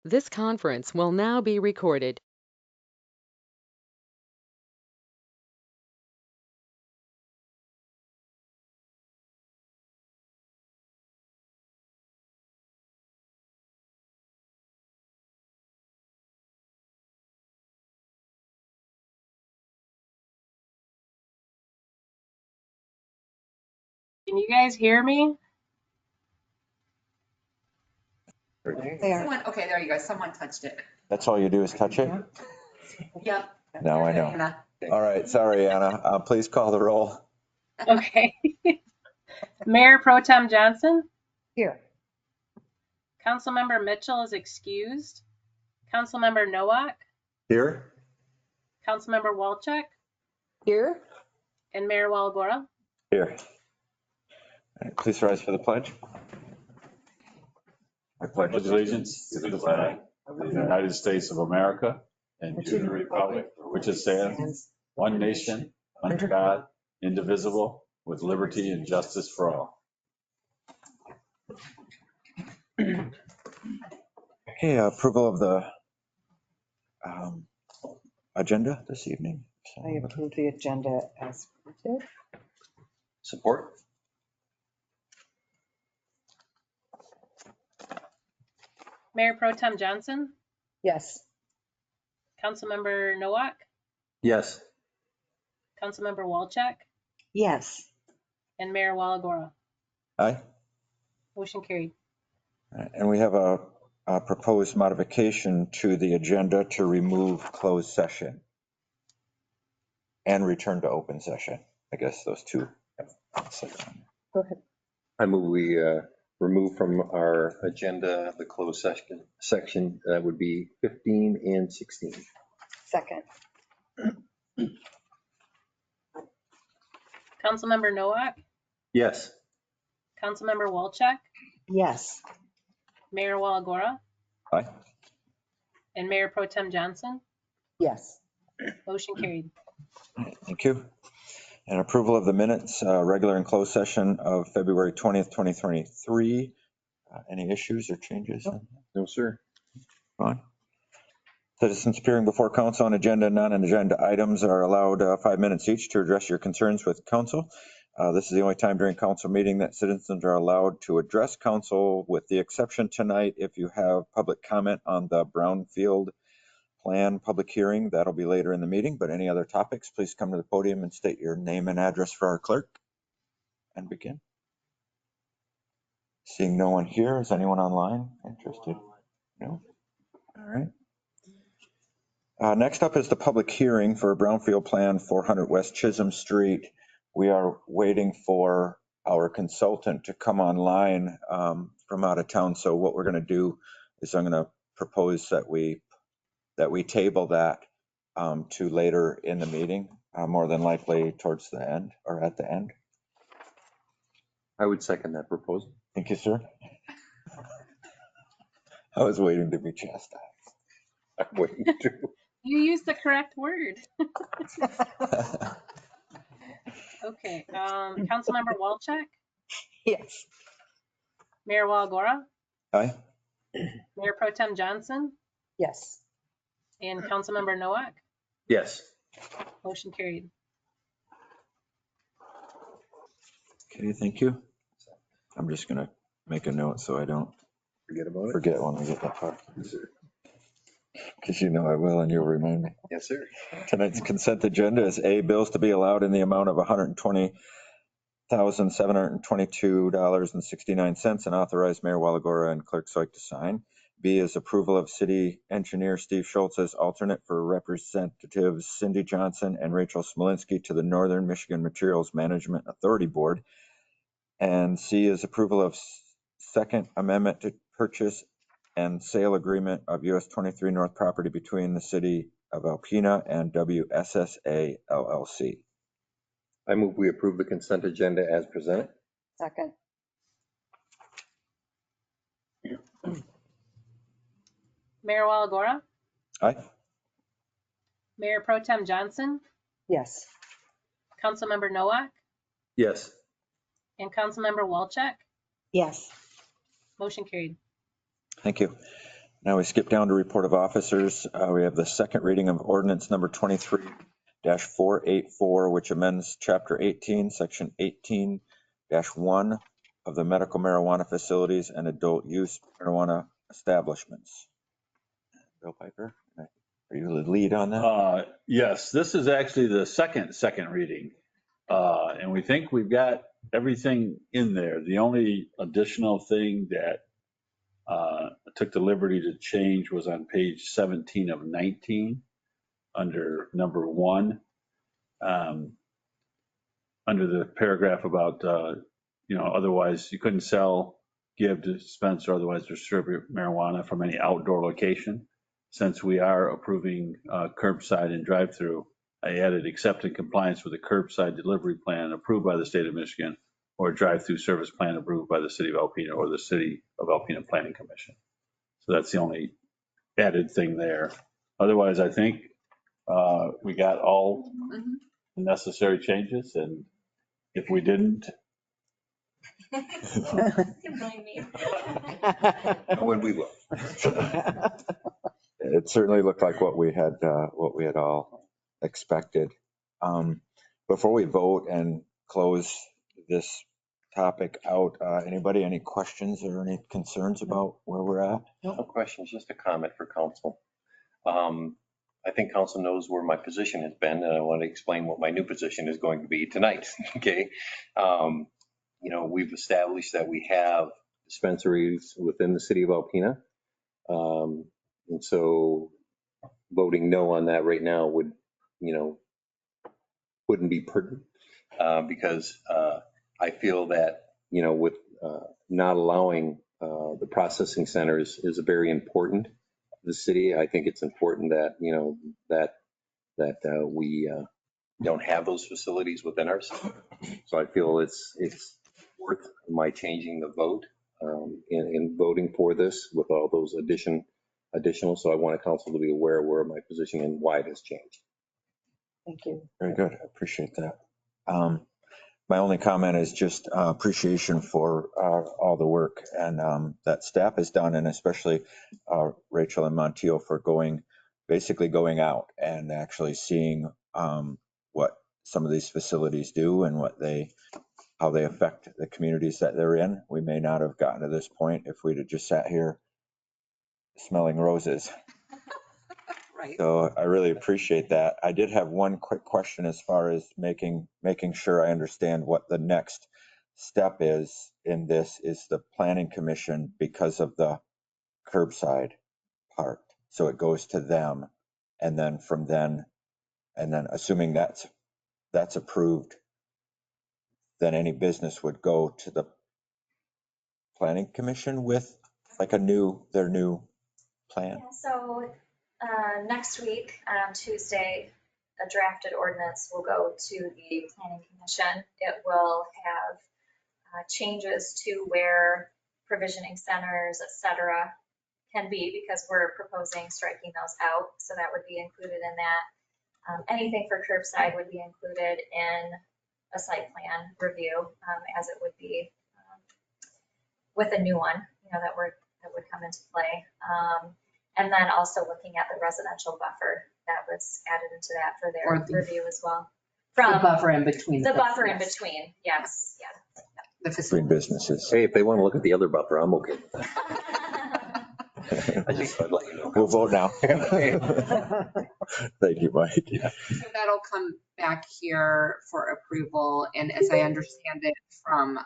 This conference will now be recorded. Can you guys hear me? Someone, okay, there you go. Someone touched it. That's all you do is touch it? Yep. Now I know. All right, sorry, Anna. Please call the roll. Okay. Mayor Pro Tem Johnson? Here. Councilmember Mitchell is excused. Councilmember Nowak? Here? Councilmember Walczak? Here. And Mayor Waligora? Here. All right, please rise for the pledge. I pledge allegiance to the flag of the United States of America and to the republic for which it stands, one nation, under God, indivisible, with liberty and justice for all. Okay, approval of the agenda this evening. I approve the agenda as printed. Support? Mayor Pro Tem Johnson? Yes. Councilmember Nowak? Yes. Councilmember Walczak? Yes. And Mayor Waligora? Aye. Motion carried. And we have a proposed modification to the agenda to remove closed session and return to open session. I guess those two. Go ahead. I move we remove from our agenda the closed section that would be 15 and 16. Second. Councilmember Nowak? Yes. Councilmember Walczak? Yes. Mayor Waligora? Aye. And Mayor Pro Tem Johnson? Yes. Motion carried. Thank you. And approval of the minutes, regular and closed session of February 20th, 2023. Any issues or changes? No, sir. Fine. Citizens appearing before council on agenda and non-agenda items are allowed 5 minutes each to address your concerns with council. This is the only time during council meeting that citizens are allowed to address council, with the exception tonight if you have public comment on the Brownfield plan public hearing. That'll be later in the meeting, but any other topics, please come to the podium and state your name and address for our clerk and begin. Seeing no one here, is anyone online interested? No? All right. Next up is the public hearing for Brownfield Plan 400 West Chisholm Street. We are waiting for our consultant to come online from out of town. So what we're going to do is I'm going to propose that we table that to later in the meeting, more than likely towards the end or at the end. I would second that proposal. Thank you, sir. I was waiting to be chastised. I'm waiting to. You used the correct word. Okay. Councilmember Walczak? Yes. Mayor Waligora? Aye. Mayor Pro Tem Johnson? Yes. And Councilmember Nowak? Yes. Motion carried. Okay, thank you. I'm just going to make a note so I don't Forget about it. forget when we get that far. Because you know I will, and you'll remind me. Yes, sir. Tonight's consent agenda is A, bills to be allowed in the amount of $120,722.69 and authorize Mayor Waligora and Clerk Soik to sign. B is approval of City Engineer Steve Shultz as alternate for Representatives Cindy Johnson and Rachel Smolinski to the Northern Michigan Materials Management Authority Board. And C is approval of Second Amendment to purchase and sale agreement of US 23 North property between the City of Alpena and WSSA LLC. I move we approve the consent agenda as presented. Second. Mayor Waligora? Aye. Mayor Pro Tem Johnson? Yes. Councilmember Nowak? Yes. And Councilmember Walczak? Yes. Motion carried. Thank you. Now we skip down to report of officers. We have the second reading of ordinance number 23-484, which amends chapter 18, section 18-1 of the medical marijuana facilities and adult use marijuana establishments. Bill Pfeifer, are you the lead on that? Yes, this is actually the second reading. And we think we've got everything in there. The only additional thing that I took the liberty to change was on page 17 of 19, under number 1, under the paragraph about, otherwise you couldn't sell, give, dispense, or otherwise distribute marijuana from any outdoor location. Since we are approving curbside and drive-through, I added except in compliance with a curbside delivery plan approved by the state of Michigan or a drive-through service plan approved by the city of Alpena or the city of Alpena Planning Commission. So that's the only added thing there. Otherwise, I think we got all the necessary changes, and if we didn't, When we will. It certainly looked like what we had all expected. Before we vote and close this topic out, anybody, any questions or any concerns about where we're at? No questions, just a comment for council. I think council knows where my position has been, and I want to explain what my new position is going to be tonight. Okay. We've established that we have dispensaries within the city of Alpena. And so voting no on that right now wouldn't be prudent, because I feel that, with not allowing the processing centers is very important to the city. I think it's important that, that we don't have those facilities within our city. So I feel it's worth my changing the vote in voting for this with all those additional. So I want council to be aware where my position and why it has changed. Thank you. Very good. I appreciate that. My only comment is just appreciation for all the work and that staff has done, and especially Rachel and Montiel for basically going out and actually seeing what some of these facilities do and how they affect the communities that they're in. We may not have gotten to this point if we'd have just sat here smelling roses. Right. So I really appreciate that. I did have one quick question as far as making sure I understand what the next step is in this is the planning commission because of the curbside part. So it goes to them, and then from then, and then assuming that's approved, then any business would go to the planning commission with like their new plan. Yeah, so next week on Tuesday, a drafted ordinance will go to the planning commission. It will have changes to where provisioning centers, et cetera, can be, because we're proposing striking those out. So that would be included in that. Anything for curbside would be included in a site plan review, as it would be with a new one, that would come into play. And then also looking at the residential buffer that was added into that for their review as well. The buffer in between. The buffer in between, yes, yeah. The Between businesses. Hey, if they want to look at the other buffer, I'm okay with that. I just thought I'd let you know. We'll vote now. Thank you, Mike. So that'll come back here for approval. And as I understand it from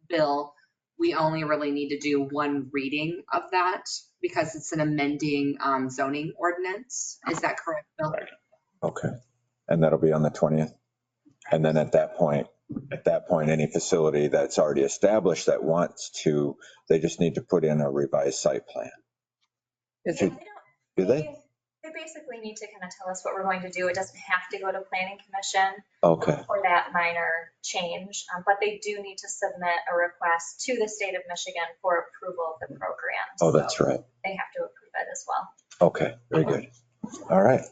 Bill, we only really need to do one reading of that because it's an amending zoning ordinance. Is that correct, Bill? Okay. And that'll be on the 20th. And then at that point, any facility that's already established that wants to, they just need to put in a revised site plan. Do they? They basically need to kind of tell us what we're going to do. It doesn't have to go to planning commission. Okay. For that minor change, but they do need to submit a request to the state of Michigan for approval of the program. Oh, that's right. They have to approve it as well. Okay, very good. All right.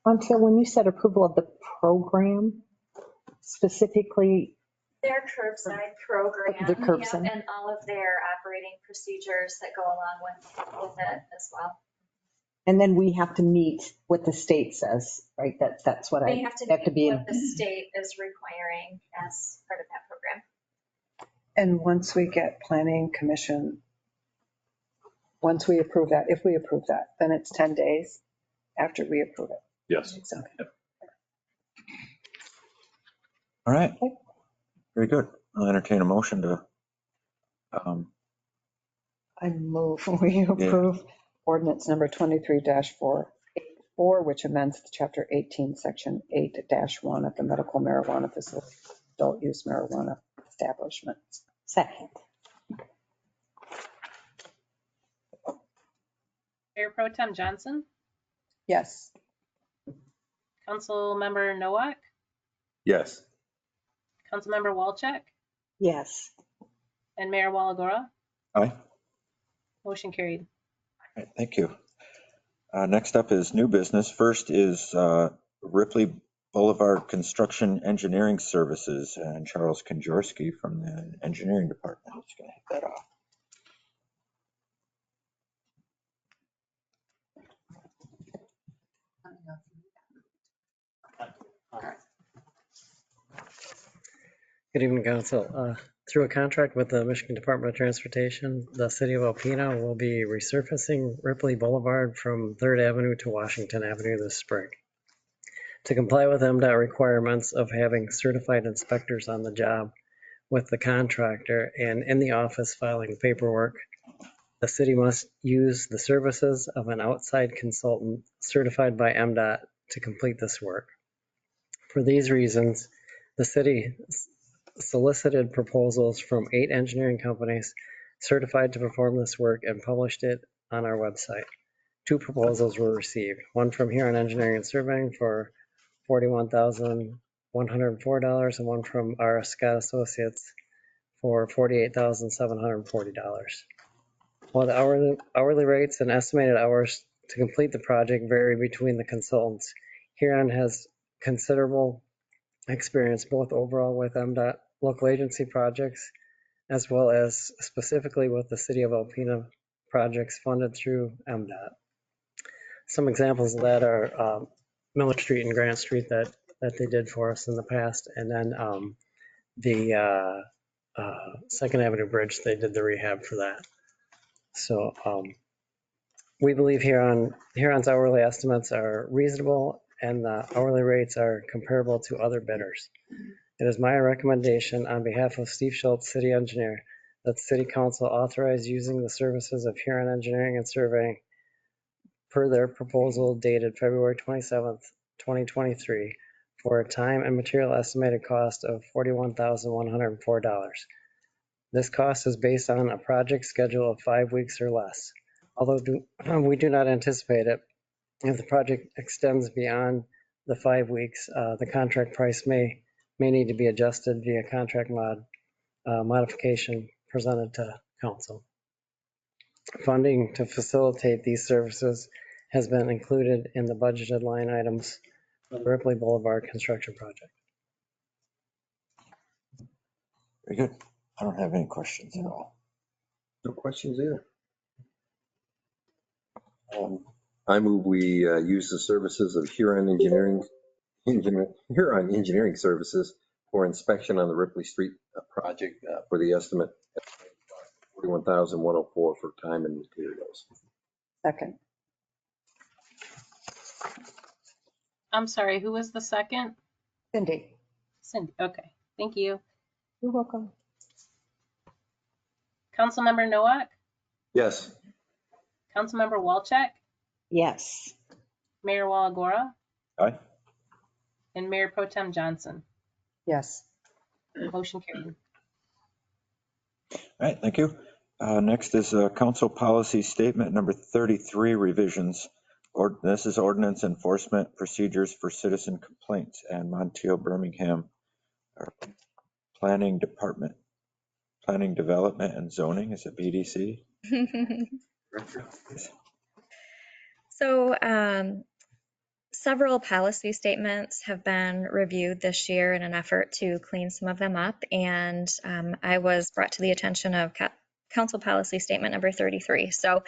Until when you said approval of the program, specifically Their curbside program. The curbside. Yep, and all of their operating procedures that go along with it as well. And then we have to meet what the state says, right? That's what I They have to have to be meet in. what the state is requiring as part of that program. And once we get planning commission, once we approve that, if we approve that, then it's 10 days after we approve it. Yes. It's okay. All right. Very good. I'll entertain a motion to, I move we approve ordinance number 23-484, which amends chapter 18, section 8-1 of the medical marijuana facility, adult use marijuana establishments. Second. Mayor Pro Tem Johnson, Yes. Councilmember Nowak, Yes. Councilmember Walchek, Yes. and Mayor Waligora. aye. Motion carried. All right, thank you. Next up is new business. First is Ripley Boulevard Construction Engineering Services, and Charles Kendziorski from the engineering department is going to hit that off. Good evening, Council. Through a contract with the Michigan Department of Transportation, the city of Alpena will be resurfacing Ripley Boulevard from 3rd Avenue to Washington Avenue this spring. To comply with MDOT requirements of having certified inspectors on the job with the contractor and in the office filing paperwork, the city must use the services of an outside consultant certified by MDOT to complete this work. For these reasons, the city solicited proposals from 8 engineering companies certified to perform this work and published it on our website. 2 proposals were received, one from Huron Engineering and Surveying for $41,104 and one from R.S. Scott Associates for $48,740. While the hourly rates and estimated hours to complete the project vary between the consultants, Huron has considerable experience both overall with MDOT local agency projects as well as specifically with the city of Alpena projects funded through MDOT. Some examples of that are Miller Street and Grant Street that they did for us in the past, and then the 2nd Avenue Bridge, they did the rehab for that. So we believe Huron's hourly estimates are reasonable and the hourly rates are comparable to other bidders. It is my recommendation on behalf of Steve Shultz, city engineer, that the city council authorize using the services of Huron Engineering and Surveying per their proposal dated February 27th, 2023 for a time and material estimated cost of $41,104. This cost is based on a project schedule of 5 weeks or less. Although we do not anticipate it, if the project extends beyond the 5 weeks, the contract price may need to be adjusted via contract modification presented to council. Funding to facilitate these services has been included in the budgeted line items for the Ripley Boulevard construction project. Very good. I don't have any questions at all. No questions either. I move we use the services of Huron Engineering Services for inspection on the Ripley Street project for the estimate $41,104 for time and materials. Second. I'm sorry, who was the second? Cindy. Cindy, okay, thank you. You're welcome. Councilmember Nowak, Yes. Councilmember Walchek, Yes. Mayor Waligora, Aye. and Mayor Pro Tem Johnson. Yes. Motion carried. All right, thank you. Next is council policy statement number 33 revisions. This is ordinance enforcement procedures for citizen complaints, and Montiel Birmingham, our planning department, planning development and zoning, is it BDC? So Several policy statements have been reviewed this year in an effort to clean some of them up, and I was brought to the attention of Council Policy Statement number 33. So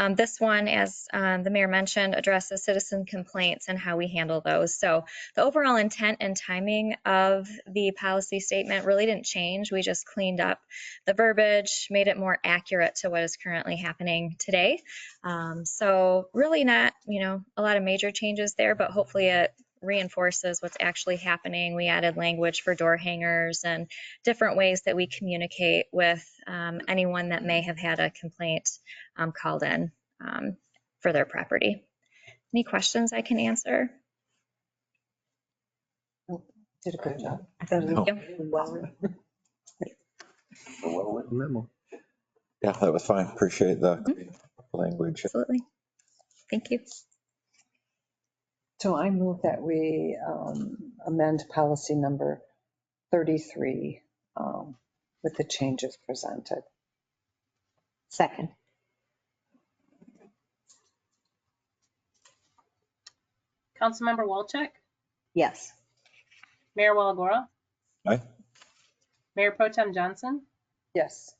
this one, as the mayor mentioned, addresses citizen complaints and how we handle those. So the overall intent and timing of the policy statement really didn't change. We just cleaned up the verbiage, made it more accurate to what is currently happening today. So really not, a lot of major changes there, but hopefully it reinforces what's actually happening. We added language for door hangers and different ways that we communicate with anyone that may have had a complaint called in for their property. Any questions I can answer? Did a good job. Thank you. Well-written memo. Yeah, that was fine. Appreciate the language. Absolutely. Thank you. So I move that we amend policy number 33 with the changes presented. Second. Councilmember Walczak, Yes. Mayor Waligora, Aye. Mayor Pro Tem Johnson, Yes.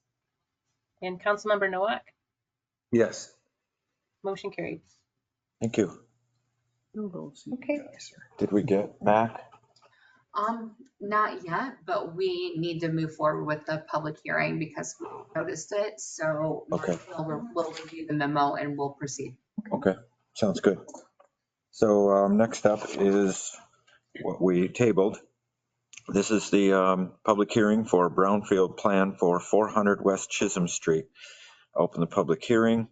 and Councilmember Nowak. Yes. Motion carried. Thank you. Okay. Did we get Mac? Not yet, but we need to move forward with the public hearing because we noticed it. So Okay. we'll review the memo and we'll proceed. Okay, sounds good. So next up is what we tabled. This is the public hearing for Brownfield plan for 400 West Chisholm Street. Open the public hearing.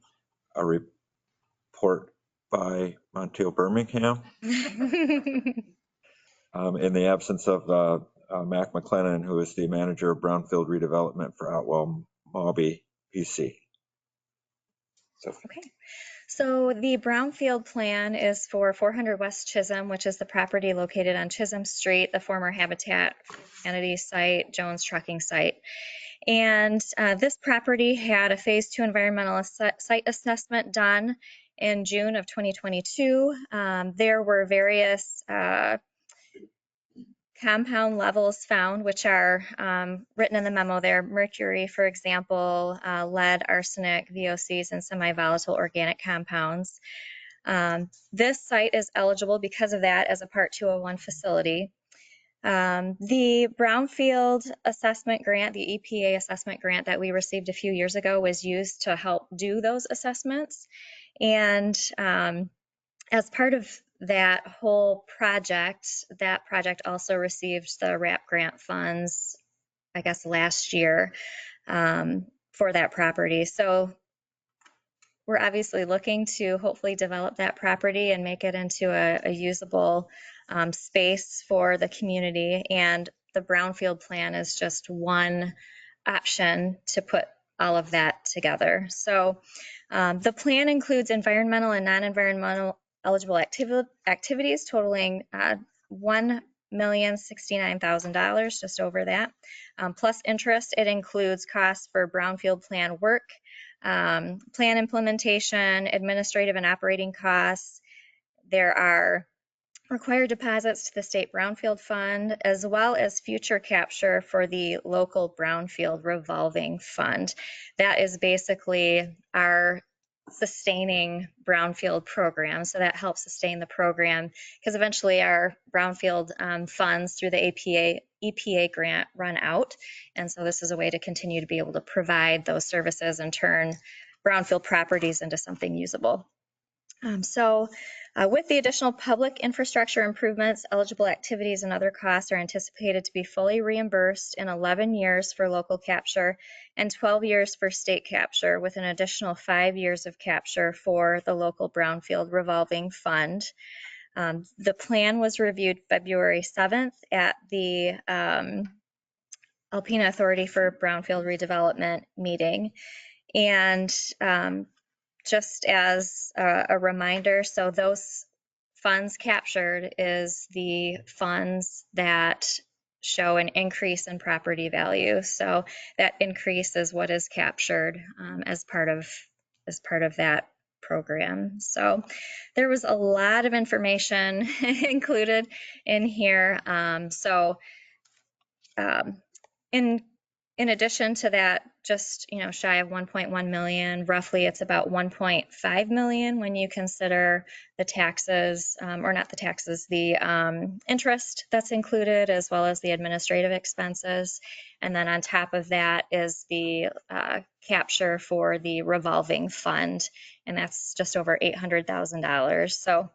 A report by Montiel Birmingham. In the absence of Mac McLennan, who is the manager of Brownfield redevelopment for Outwell Mobby PC. Okay. So the Brownfield plan is for 400 West Chisholm, which is the property located on Chisholm Street, the former Habitat for Humanity site, Jones Trucking site. And this property had a phase 2 environmental site assessment done in June of 2022. There were various compound levels found, which are written in the memo there. Mercury, for example, lead, arsenic, VOCs, and semi-volatile organic compounds. This site is eligible because of that as a Part 201 facility. The Brownfield assessment grant, the EPA assessment grant that we received a few years ago, was used to help do those assessments. And as part of that whole project, that project also received the RAP grant funds, I guess, last year for that property. So we're obviously looking to hopefully develop that property and make it into a usable space for the community. And the Brownfield plan is just one option to put all of that together. So the plan includes environmental and non-environmental eligible activities totaling $1,069,000, just over that, plus interest. It includes costs for Brownfield plan work, plan implementation, administrative and operating costs. There are required deposits to the state Brownfield fund, as well as future capture for the local Brownfield revolving fund. That is basically our sustaining Brownfield program. So that helps sustain the program because eventually our Brownfield funds through the EPA grant run out. And so this is a way to continue to be able to provide those services and turn Brownfield properties into something usable. With the additional public infrastructure improvements, eligible activities and other costs are anticipated to be fully reimbursed in 11 years for local capture and 12 years for state capture, with an additional 5 years of capture for the local Brownfield revolving fund. The plan was reviewed February 7th at the Alpena Authority for Brownfield Redevelopment meeting. And just as a reminder, so those funds captured is the funds that show an increase in property value. So that increase is what is captured as part of that program. So there was a lot of information included in here. In addition to that, just, shy of 1.1 million, roughly it's about 1.5 million when you consider the taxes, or not the taxes, the interest that's included, as well as the administrative expenses. And then on top of that is the capture for the revolving fund, and that's just over $800,000. So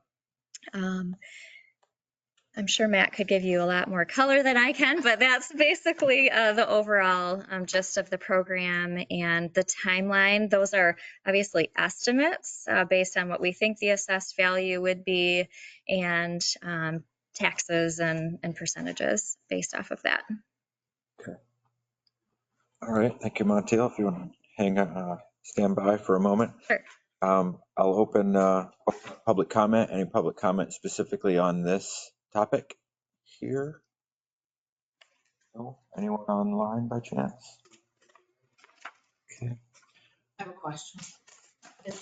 I'm sure Matt could give you a lot more color than I can, but that's basically the overall gist of the program and the timeline. Those are obviously estimates based on what we think the assessed value would be, and taxes and percentages based off of that. Okay. All right. Thank you, Montiel. If you want to stand by for a moment. Sure. I'll open public comment. Any public comment specifically on this topic here? No? Anyone online by chance? Okay. I have a question. Is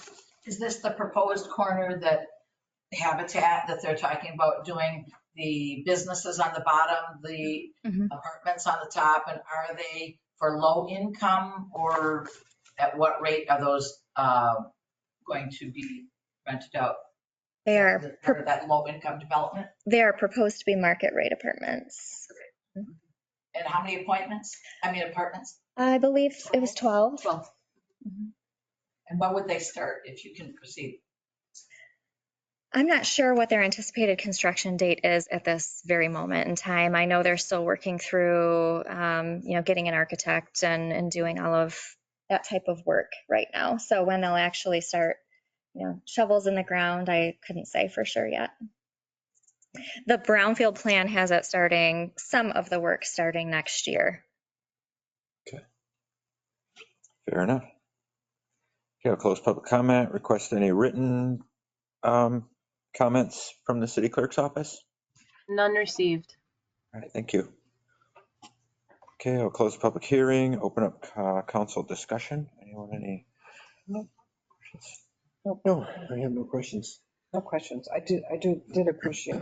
this the proposed corner that Habitat that they're talking about doing, the businesses on the bottom, the apartments on the top, and are they for low income, or at what rate are those going to be rented out? They are part of that low income development. They are proposed to be market rate apartments. And how many apartments? I believe it was 12. 12. And when would they start, if you can proceed? I'm not sure what their anticipated construction date is at this very moment in time. I know they're still working through, getting an architect and doing all of that type of work right now. So when they'll actually start, shovels in the ground, I couldn't say for sure yet. The Brownfield plan has it starting, some of the work starting next year. Okay. Fair enough. Okay, I'll close public comment. Request any written comments from the city clerk's office? None received. All right, thank you. Okay, I'll close the public hearing, open up council discussion. Anyone, any questions? No, I have no questions. No questions. I did appreciate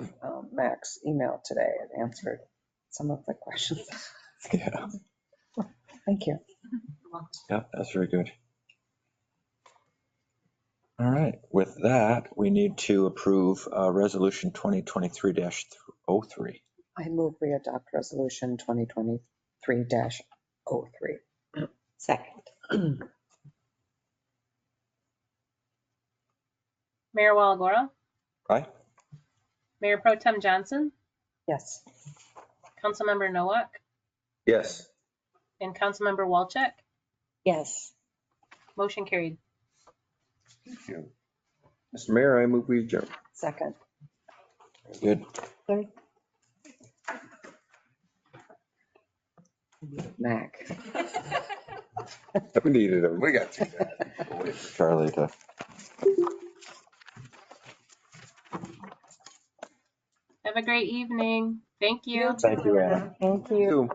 Mac's email today. It answered some of the questions. Yeah. Thank you. Yeah, that's very good. All right, with that, we need to approve resolution 2023-03. I move we adopt resolution 2023-03. Second. Mayor Waligora, Aye. Mayor Pro Tem Johnson, Yes. Councilmember Nowak, Yes. and Councilmember Walczak. Yes. Motion carried. Thank you. Mr. Mayor, I move we adjourn. Second. Good. Third. Mac. We needed him. We got through that. We'll wait for Charlie to. Have a great evening. Thank you. Thank you, Anna. Thank you.